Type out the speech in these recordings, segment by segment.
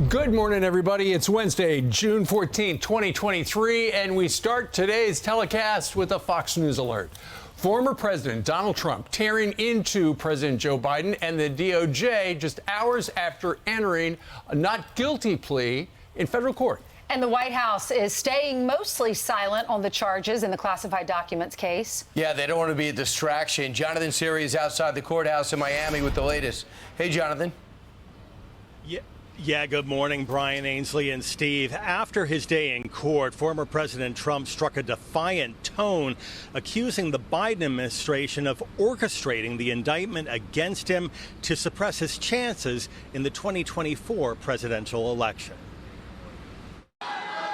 Good morning, everybody. It's Wednesday, June 14, 2023, and we start today's telecast with a Fox News alert. Former President Donald Trump tearing into President Joe Biden and the DOJ just hours after entering a not guilty plea in federal court. And the White House is staying mostly silent on the charges in the classified documents case. Yeah, they don't want to be a distraction. Jonathan Serrie is outside the courthouse in Miami with the latest. Hey, Jonathan. Yeah, good morning, Brian, Ainsley, and Steve. After his day in court, former President Trump struck a defiant tone, accusing the Biden administration of orchestrating the indictment against him to suppress his chances in the 2024 presidential election.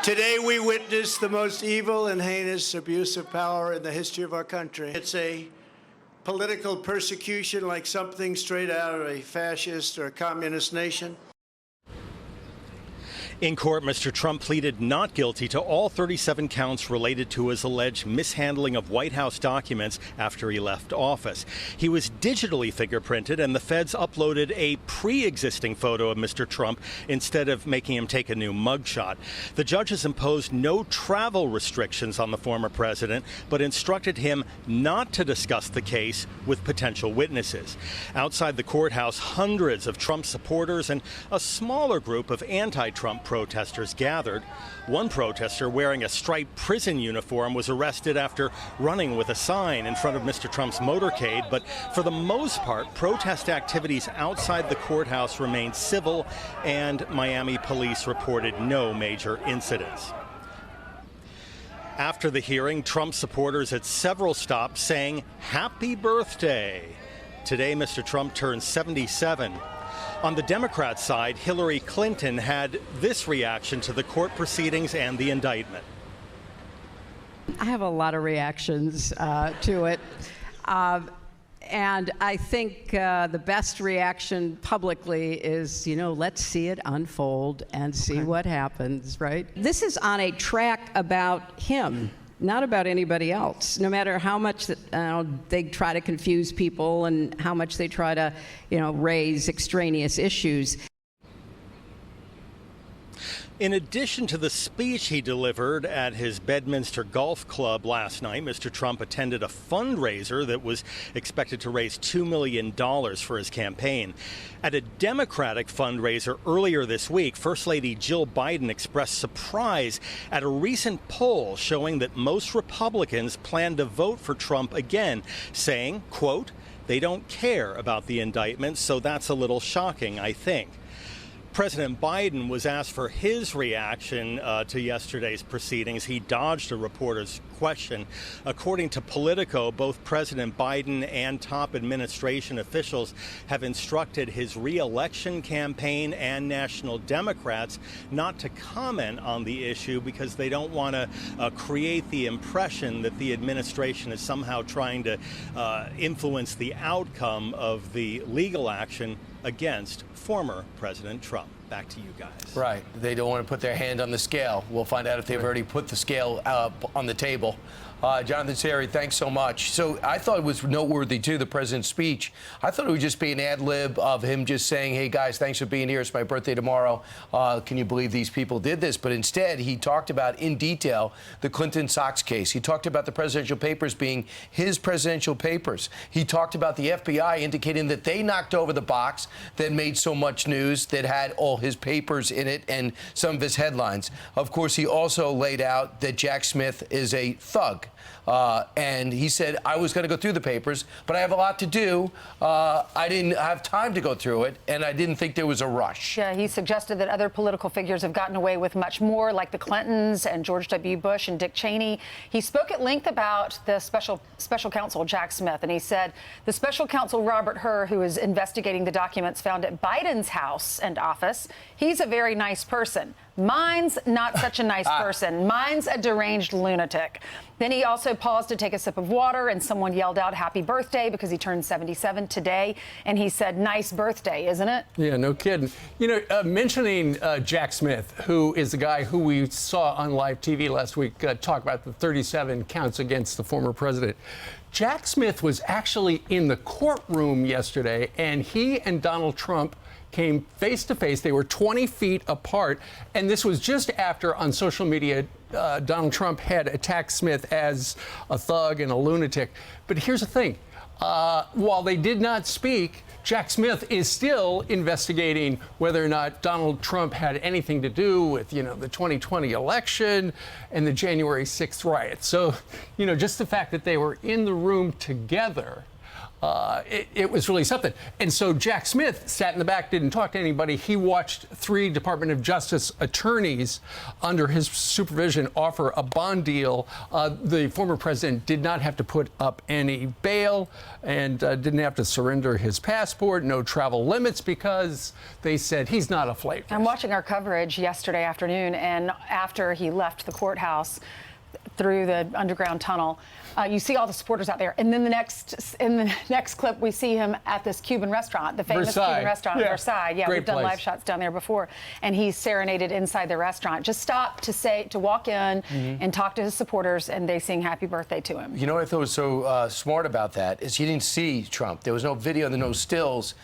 Today we witness the most evil and heinous abuse of power in the history of our country. It's a political persecution like something straight out of a fascist or a communist nation. In court, Mr. Trump pleaded not guilty to all 37 counts related to his alleged mishandling of White House documents after he left office. He was digitally fingerprinted, and the feds uploaded a pre-existing photo of Mr. Trump instead of making him take a new mugshot. The judges imposed no travel restrictions on the former president, but instructed him not to discuss the case with potential witnesses. Outside the courthouse, hundreds of Trump supporters and a smaller group of anti-Trump protesters gathered. One protester wearing a striped prison uniform was arrested after running with a sign in front of Mr. Trump's motorcade, but for the most part, protest activities outside the courthouse remained civil, and Miami police reported no major incidents. After the hearing, Trump supporters at several stops sang "Happy Birthday." Today, Mr. Trump turned 77. On the Democrat side, Hillary Clinton had this reaction to the court proceedings and the indictment. I have a lot of reactions to it. And I think the best reaction publicly is, let's see it unfold and see what happens, right? This is on a track about him, not about anybody else. No matter how much they try to confuse people and how much they try to, raise extraneous issues. In addition to the speech he delivered at his Bedminster Golf Club last night, Mr. Trump attended a fundraiser that was expected to raise $2 million for his campaign. At a Democratic fundraiser earlier this week, First Lady Jill Biden expressed surprise at a recent poll showing that most Republicans plan to vote for Trump again, saying, quote, "They don't care about the indictment, so that's a little shocking, I think." President Biden was asked for his reaction to yesterday's proceedings. He dodged a reporter's question. According to Politico, both President Biden and top administration officials have instructed his re-election campaign and national Democrats not to comment on the issue because they don't want to create the impression that the administration is somehow trying to influence the outcome of the legal action against former President Trump. Back to you guys. Right. They don't want to put their hand on the scale. We'll find out if they've already put the scale on the table. Jonathan Serrie, thanks so much. So I thought it was noteworthy, too, the president's speech. I thought it would just be an ad lib of him just saying, hey, guys, thanks for being here. It's my birthday tomorrow. Can you believe these people did this? But instead, he talked about in detail the Clinton Sox case. He talked about the presidential papers being his presidential papers. He talked about the FBI indicating that they knocked over the box that made so much news that had all his papers in it and some of his headlines. Of course, he also laid out that Jack Smith is a thug. And he said, I was going to go through the papers, but I have a lot to do. I didn't have time to go through it, and I didn't think there was a rush. Yeah, he suggested that other political figures have gotten away with much more, like the Clintons and George W. Bush and Dick Cheney. He spoke at length about the special counsel, Jack Smith, and he said the special counsel, Robert Hur, who is investigating the documents found at Biden's house and office, he's a very nice person. Mine's not such a nice person. Mine's a deranged lunatic. Then he also paused to take a sip of water, and someone yelled out happy birthday because he turned 77 today. And he said, nice birthday, isn't it? Yeah, no kidding. Mentioning Jack Smith, who is the guy who we saw on live TV last week talk about the 37 counts against the former president. Jack Smith was actually in the courtroom yesterday, and he and Donald Trump came face to face. They were 20 feet apart. And this was just after on social media, Donald Trump had attacked Smith as a thug and a lunatic. But here's the thing. While they did not speak, Jack Smith is still investigating whether or not Donald Trump had anything to do with, the 2020 election and the January 6th riots. So, just the fact that they were in the room together, it was really something. And so Jack Smith sat in the back, didn't talk to anybody. He watched 3 Department of Justice attorneys under his supervision offer a bond deal. The former president did not have to put up any bail and didn't have to surrender his passport, no travel limits, because they said he's not a flight risk. I'm watching our coverage yesterday afternoon, and after he left the courthouse through the underground tunnel, you see all the supporters out there, and then in the next clip we see him at this Cuban restaurant, the famous Cuban restaurant in Versailles. Yeah, Great we've done place. live shots down there before, and he's serenaded inside the restaurant. Just stopped to walk in and talk to his supporters, and they sing happy birthday to him. You know what I thought was so smart about that is he didn't see Trump. There was no video, there were no stills,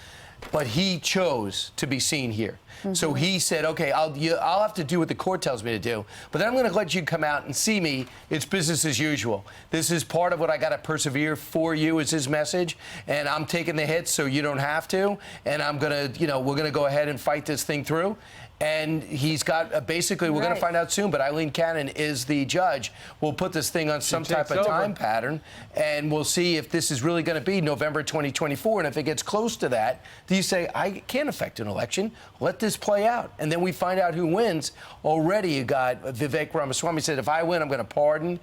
but he chose to be seen here. So he said, okay, I'll have to do what the court tells me to do, but then I'm going to let you come out and see me. It's business as usual. This is part of what I got to persevere for you is his message, and I'm taking the hits so you don't have to, and I'm going to, we're going to go ahead and fight this thing through. And he's got basically, we're going to find out soon, but Eileen Cannon is the judge. We'll put this thing on some type of time pattern, and we'll see if this is really going to be November 2024. And if it gets close to that, do you say, I can't affect an election? Let this play out. And then we find out who wins. Already you got Vivek Ramaswamy said, if I win, I'm going to pardon.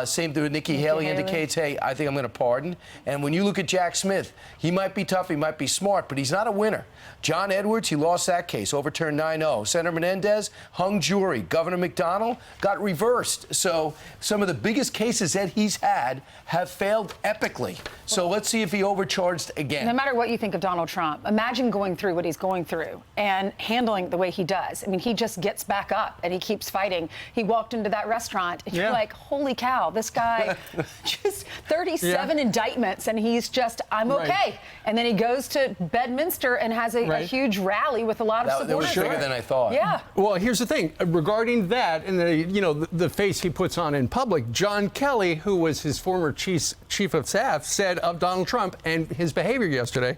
Same thing with Nikki Haley indicates, hey, I think I'm going to pardon. And when you look at Jack Smith, he might be tough, he might be smart, but he's not a winner. John Edwards, he lost that case, overturned 9-0. Senator Menendez, hung jury. Governor McDonnell got reversed. So some of the biggest cases that he's had have failed epically. So let's see if he overcharged again. No matter what you think of Donald Trump, imagine going through what he's going through and handling the way he does. I mean, he just gets back up and he keeps fighting. He walked into that restaurant and you're like, holy cow, this guy, just 37 indictments, and he's just, I'm okay. And then he goes to Bedminster and has a huge rally with a lot of supporters. That was bigger than I thought. Yeah. Well, here's the thing regarding that, and the face he puts on in public. John Kelly, who was his former chief of staff, said of Donald Trump and his behavior yesterday,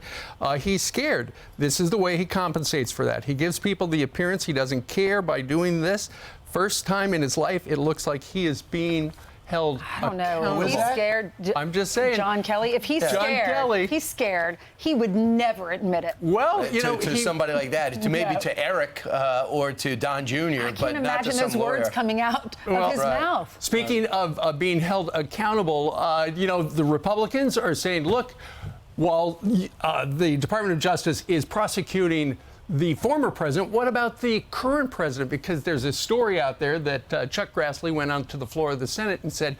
he's scared. This is the way he compensates for that. He gives people the appearance he doesn't care by doing this. First time in his life, it looks like he is being held I don't know. He's scared. I'm just saying. John Kelly, if he's scared, he would never admit it. Well, to somebody like that, to maybe to Eric or to Don Jr., I but not can't to imagine some those lawyer. words coming out of his mouth. Speaking of being held accountable, the Republicans are saying, look, while the Department of Justice is prosecuting the former president, what about the current president? Because there's a story out there that Chuck Grassley went onto the floor of the Senate and said,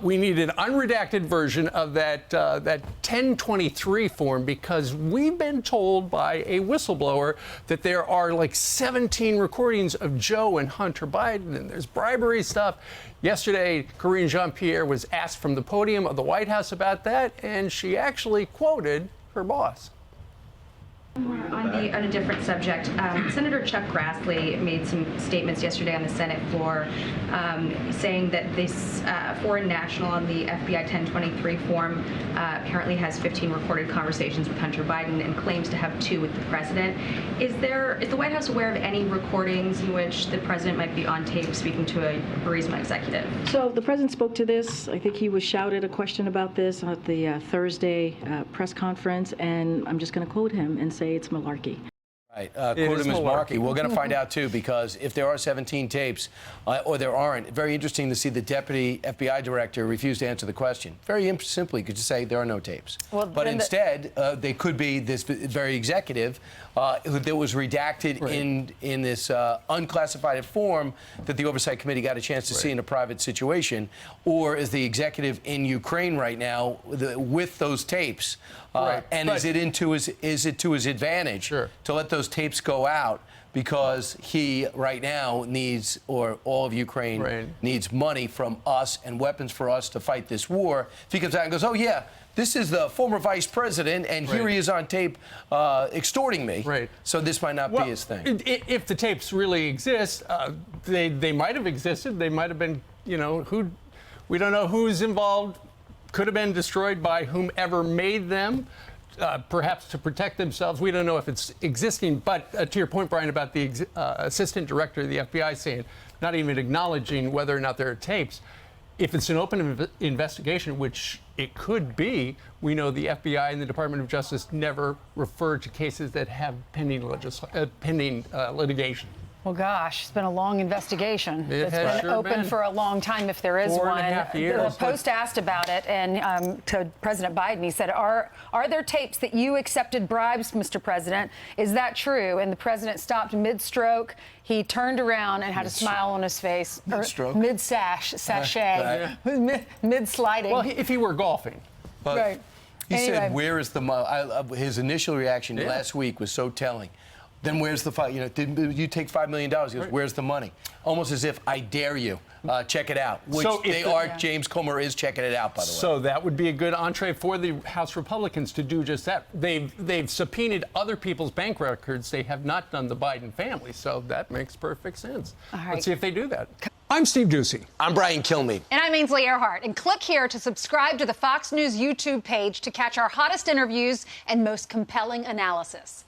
we need an unredacted version of that 1023 form because we've been told by a whistleblower that there are like 17 recordings of Joe and Hunter Biden, and there's bribery stuff. Yesterday, Karine Jean-Pierre was asked from the podium of the White House about that, and she actually quoted her boss. On a different subject, Senator Chuck Grassley made some statements yesterday on the Senate floor saying that this foreign national on the FBI 1023 form apparently has 15 recorded conversations with Hunter Biden and claims to have 2 with the president. Is the White House aware of any recordings in which the president might be on tape speaking to a Burisma executive? So the president spoke to this. I think he was shouted a question about this at the Thursday press conference, and I'm just going to quote him and say it's malarkey. Right. Quote him as malarkey. We're going to find out, too, because if there are 17 tapes or there aren't, very interesting to see the deputy FBI director refuse to answer the question. Very simply, could just say there are no tapes. Well, but instead, they could be this very executive that was redacted in this unclassified form that the Oversight Committee got a chance to see in a private situation, or is the executive in Ukraine right now with those tapes? And is it to his advantage to let those tapes go out because he right now needs, or all of Ukraine needs money from us and weapons for us to fight this war. If he comes out and goes, oh, yeah, this is the former vice president, and here he is on tape extorting me. So this might not be his thing. If the tapes really exist, they might have existed. They might have been, you know, we don't know who's involved. Could have been destroyed by whomever made them, perhaps to protect themselves. We don't know if it's existing. But to your point, Brian, about the assistant director of the FBI saying, not even acknowledging whether or not there are tapes, if it's an open investigation, which it could be, we know the FBI and the Department of Justice never refer to cases that have pending litigation. Well, gosh, it's been a long investigation. It's been open for a long time, if there is one. 4.5 years. The Post asked about it, and to President Biden, he said, "Are there tapes that you accepted bribes, Mr. President? Is that true?" And the president stopped mid-stroke. He turned around and had a smile on his face. Mid-stroke? Mid-sachet. Mid-sliding. Well, if he were golfing. Right. He said, where is the money? His initial reaction last week was so telling. Then where's the fight? You know, did you take $5 million? He goes, where's the money? Almost as if I dare you. Check it out. Which So James Comer is checking it out, by the way. So that would be a good entree for the House Republicans to do just that. They've subpoenaed other people's bank records. They have not done the Biden family. So that makes perfect sense. Let's see if they do that. I'm Steve Ducey. I'm Brian Kilmeade. And I'm Ainsley Earhart. And click here to subscribe to the Fox News YouTube page to catch our hottest interviews and most compelling analysis.